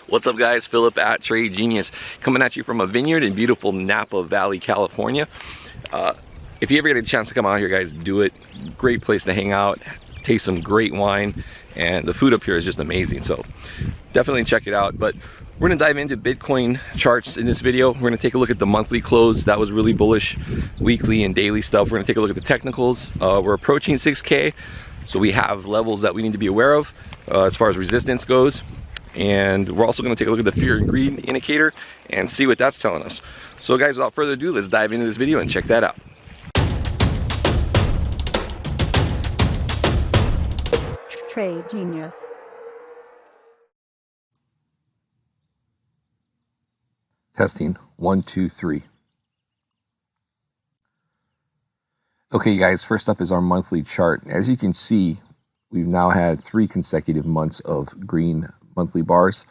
What's up, guys? Philip at Trade Genius, coming at you from a vineyard in beautiful Napa Valley, California. If you ever get a chance to come out here, guys, do it. Great place to hang out, taste some great wine, and the food up here is just amazing. So definitely check it out. But we're gonna dive into Bitcoin charts in this video. We're gonna take a look at the monthly close. That was really bullish. Weekly and daily stuff. We're gonna take a look at the technicals. We're approaching 6K, so we have levels that we need to be aware of as far as resistance goes. And we're also going to take a look at the fear and greed indicator and see what that's telling us. So guys, without further ado, let's dive into this video and check that out. Trade Genius. Testing 1 2 3. Okay guys, first up is our monthly chart. As you can see, we've now had 3 consecutive months of green monthly bars.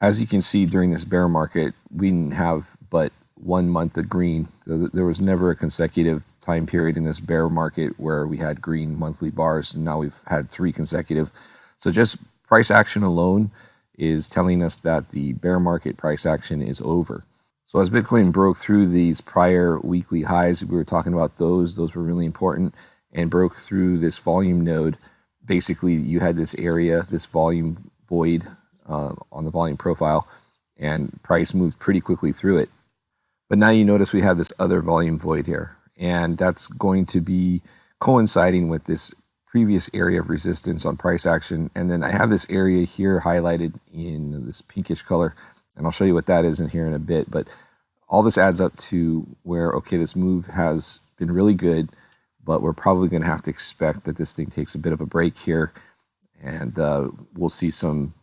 As you can see, during this bear market, we didn't have but 1 month of green. So there was never a consecutive time period in this bear market where we had green monthly bars, and now we've had 3 consecutive. So just price action alone is telling us that the bear market price action is over. So as Bitcoin broke through these prior weekly highs, we were talking about those were really important, and broke through this volume node. Basically, you had this area, this volume void on the volume profile, and price moved pretty quickly through it. But now you notice we have this other volume void here, and that's going to be coinciding with this previous area of resistance on price action. And then I have this area here highlighted in this pinkish color, and I'll show you what that is in here in a bit. But all this adds up to where, okay, this move has been really good, but we're probably going to have to expect that this thing takes a bit of a break here, and we'll see some,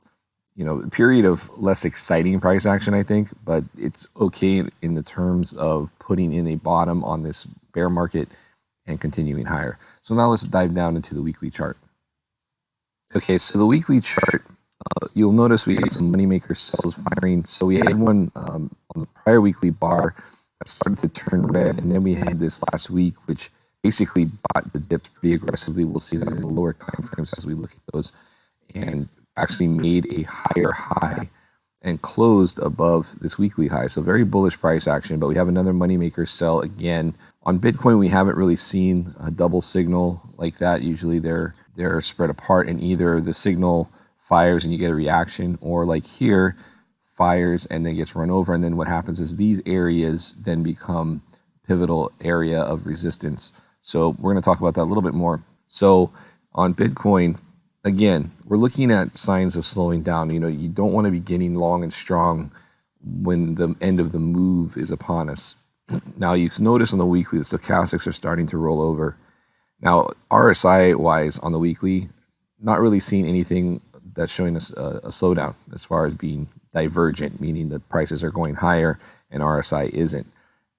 period of less exciting price action, I think, but it's okay in the terms of putting in a bottom on this bear market and continuing higher. So now let's dive down into the weekly chart. Okay, so the weekly chart, you'll notice we had some moneymaker sells firing. So we had one on the prior weekly bar that started to turn red, and then we had this last week, which basically bought the dips pretty aggressively. We'll see that in the lower time frames as we look at those, and actually made a higher high and closed above this weekly high. So very bullish price action, but we have another moneymaker sell again. On Bitcoin, we haven't really seen a double signal like that. Usually they're spread apart, and either the signal fires and you get a reaction, or like here, fires and then gets run over. And then what happens is these areas then become pivotal area of resistance. So we're going to talk about that a little bit more. So on Bitcoin, again, we're looking at signs of slowing down. You don't want to be getting long and strong when the end of the move is upon us. Now, you've noticed on the weekly, the stochastics are starting to roll over. Now, RSI-wise on the weekly, not really seeing anything that's showing us a slowdown as far as being divergent, meaning the prices are going higher and RSI isn't.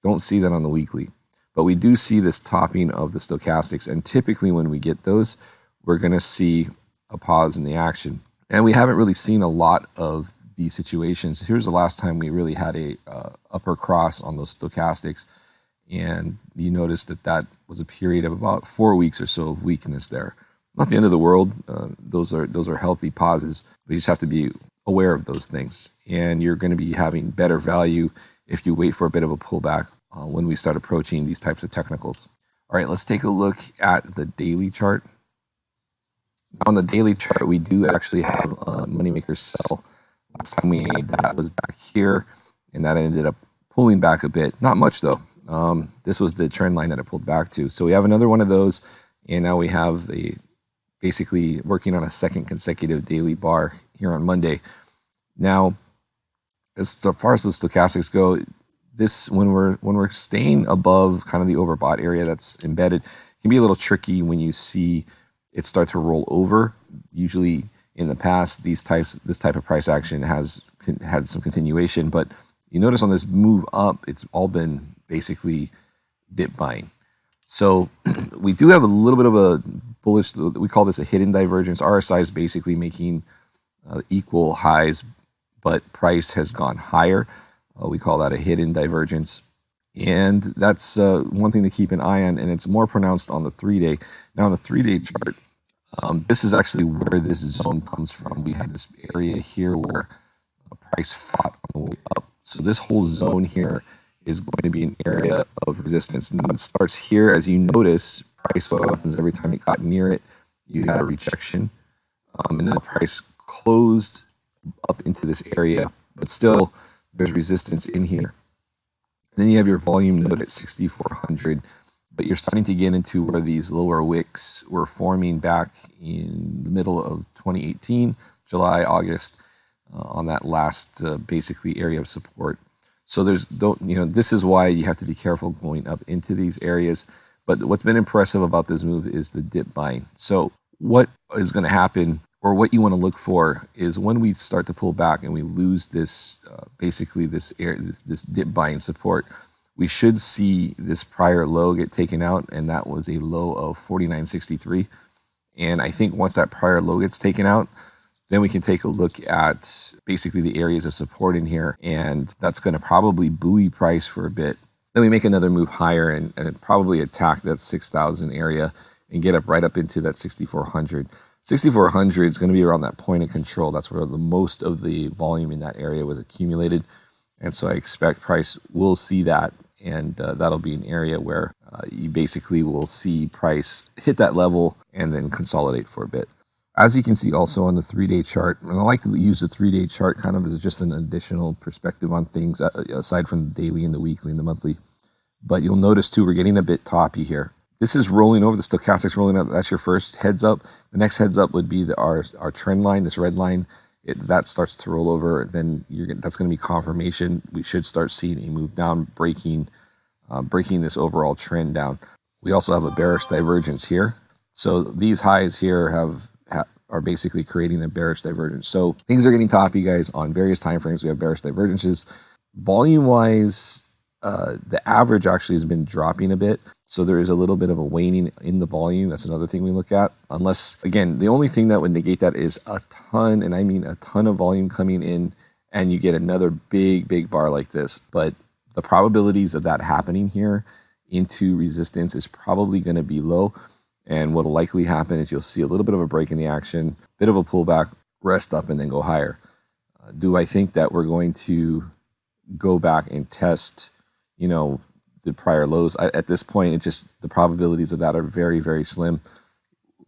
Don't see that on the weekly. But we do see this topping of the stochastics, and typically when we get those, we're going to see a pause in the action. And we haven't really seen a lot of these situations. Here's the last time we really had a upper cross on those stochastics, and you notice that was a period of about 4 weeks or so of weakness there. Not the end of the world. Those are healthy pauses. We just have to be aware of those things, and you're going to be having better value if you wait for a bit of a pullback when we start approaching these types of technicals. All right, let's take a look at the daily chart. On the daily chart, we do actually have a moneymaker sell. Last time we made that was back here, and that ended up pulling back a bit. Not much though. This was the trend line that it pulled back to. So we have another one of those, and now we have basically working on a second consecutive daily bar here on Monday. Now, as far as the stochastics go, this when we're staying above kind of the overbought area that's embedded, it can be a little tricky when you see it start to roll over. Usually in the past, this type of price action has had some continuation, but you notice on this move up, it's all been basically dip buying. So we do have a little bit of a bullish, we call this a hidden divergence. RSI is basically making equal highs, but price has gone higher. We call that a hidden divergence. And that's one thing to keep an eye on, and it's more pronounced on the 3-day. Now on the 3-day chart, this is actually where this zone comes from. We had this area here where price fought on the way up. So this whole zone here is going to be an area of resistance. Now it starts here. As you notice, price, what happens every time it got near it, you had a rejection. And then the price closed up into this area, but still there's resistance in here. And then you have your volume node at 6,400, but you're starting to get into where these lower wicks were forming back in the middle of 2018, July, August, on that last basically area of support. So this is why you have to be careful going up into these areas. But what's been impressive about this move is the dip buying. So what is going to happen, or what you want to look for, is when we start to pull back and we lose this basically this dip buying support, we should see this prior low get taken out, and that was a low of 49.63. And I think once that prior low gets taken out, then we can take a look at basically the areas of support in here, and that's going to probably buoy price for a bit. Then we make another move higher and probably attack that 6,000 area and get up right up into that 6,400. 6,400 is going to be around that point of control. That's where the most of the volume in that area was accumulated. And so I expect price will see that, and that'll be an area where you basically will see price hit that level and then consolidate for a bit. As you can see also on the 3-day chart, and I like to use the 3-day chart kind of as just an additional perspective on things aside from the daily and the weekly and the monthly. But you'll notice too, we're getting a bit toppy here. This is rolling over, the stochastic's rolling up. That's your first heads up. The next heads up would be our trend line, this red line. That starts to roll over, then that's going to be confirmation. We should start seeing a move down, breaking this overall trend down. We also have a bearish divergence here. So these highs here are basically creating a bearish divergence. So things are getting toppy, guys, on various time frames. We have bearish divergences. Volume-wise, the average actually has been dropping a bit. So there is a little bit of a waning in the volume. That's another thing we look at. Unless, again, the only thing that would negate that is a ton, and I mean a ton of volume coming in, and you get another big bar like this. But the probabilities of that happening here into resistance is probably going to be low. And what will likely happen is you'll see a little bit of a break in the action, bit of a pullback, rest up, and then go higher. Do I think that we're going to go back and test, the prior lows? At this point, the probabilities of that are very slim,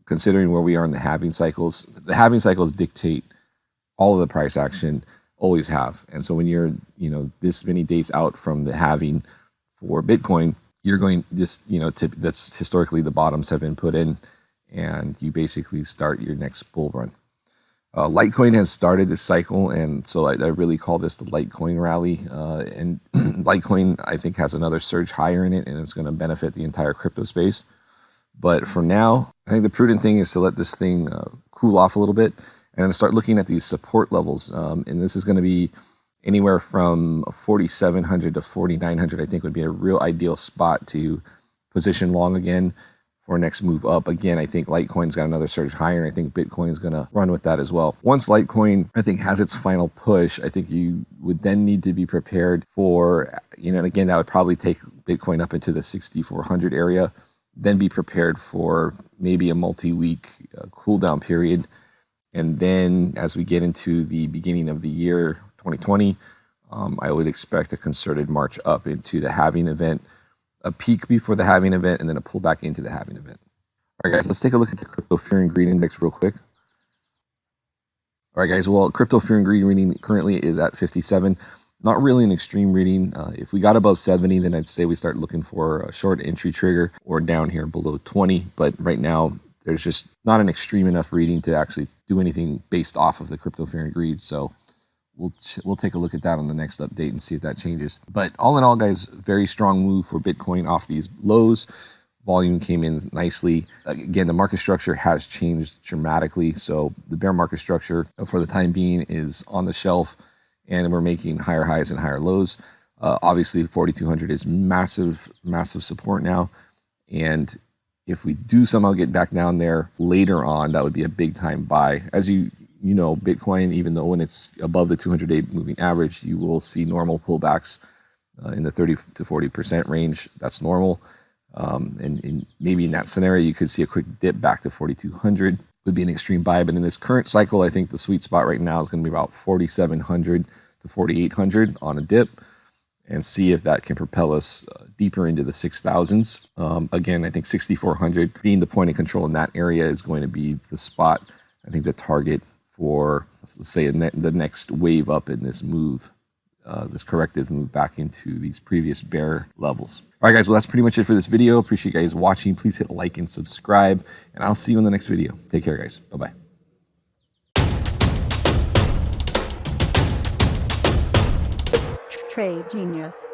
considering where we are in the halving cycles. The halving cycles dictate all of the price action, always have. And so when you're, this many days out from the halving for Bitcoin, you're going that's historically the bottoms have been put in, and you basically start your next bull run. Litecoin has started this cycle, and so I really call this the Litecoin rally. And Litecoin, I think, has another surge higher in it, and it's going to benefit the entire crypto space. But for now, I think the prudent thing is to let this thing cool off a little bit and start looking at these support levels. And this is going to be anywhere from 4,700 to 4,900, I think, would be a real ideal spot to position long again for next move up. Again, I think Litecoin's got another surge higher, and I think Bitcoin's going to run with that as well. Once Litecoin, I think, has its final push, I think you would then need to be prepared for, and again, that would probably take Bitcoin up into the 6,400 area, then be prepared for maybe a multi-week cool down period. And then as we get into the beginning of the year, 2020, I would expect a concerted march up into the halving event, a peak before the halving event, and then a pullback into the halving event. All right, guys, let's take a look at the Crypto Fear and Greed Index real quick. All right, guys, well, Crypto Fear and Greed reading currently is at 57. Not really an extreme reading. If we got above 70, then I'd say we start looking for a short entry trigger, or down here below 20. But right now, there's just not an extreme enough reading to actually do anything based off of the Crypto Fear and Greed. So we'll take a look at that on the next update and see if that changes. But all in all, guys, very strong move for Bitcoin off these lows. Volume came in nicely. Again, the market structure has changed dramatically. So the bear market structure for the time being is on the shelf, and we're making higher highs and higher lows. Obviously, 4,200 is massive support now. And if we do somehow get back down there later on, that would be a big time buy. As you know, Bitcoin, even though when it's above the 200-day moving average, you will see normal pullbacks in the 30 to 40% range. That's normal. And maybe in that scenario, you could see a quick dip back to 4,200. Would be an extreme buy. But in this current cycle, I think the sweet spot right now is going to be about 4,700 to 4,800 on a dip and see if that can propel us deeper into the 6,000s. Again, I think 6,400 being the point of control in that area is going to be the spot. I think the target for, let's say, the next wave up in this move, this corrective move back into these previous bear levels. All right, guys, well, that's pretty much it for this video. Appreciate you guys watching. Please hit like and subscribe, and I'll see you in the next video. Take care, guys. Bye-bye. Trade Genius.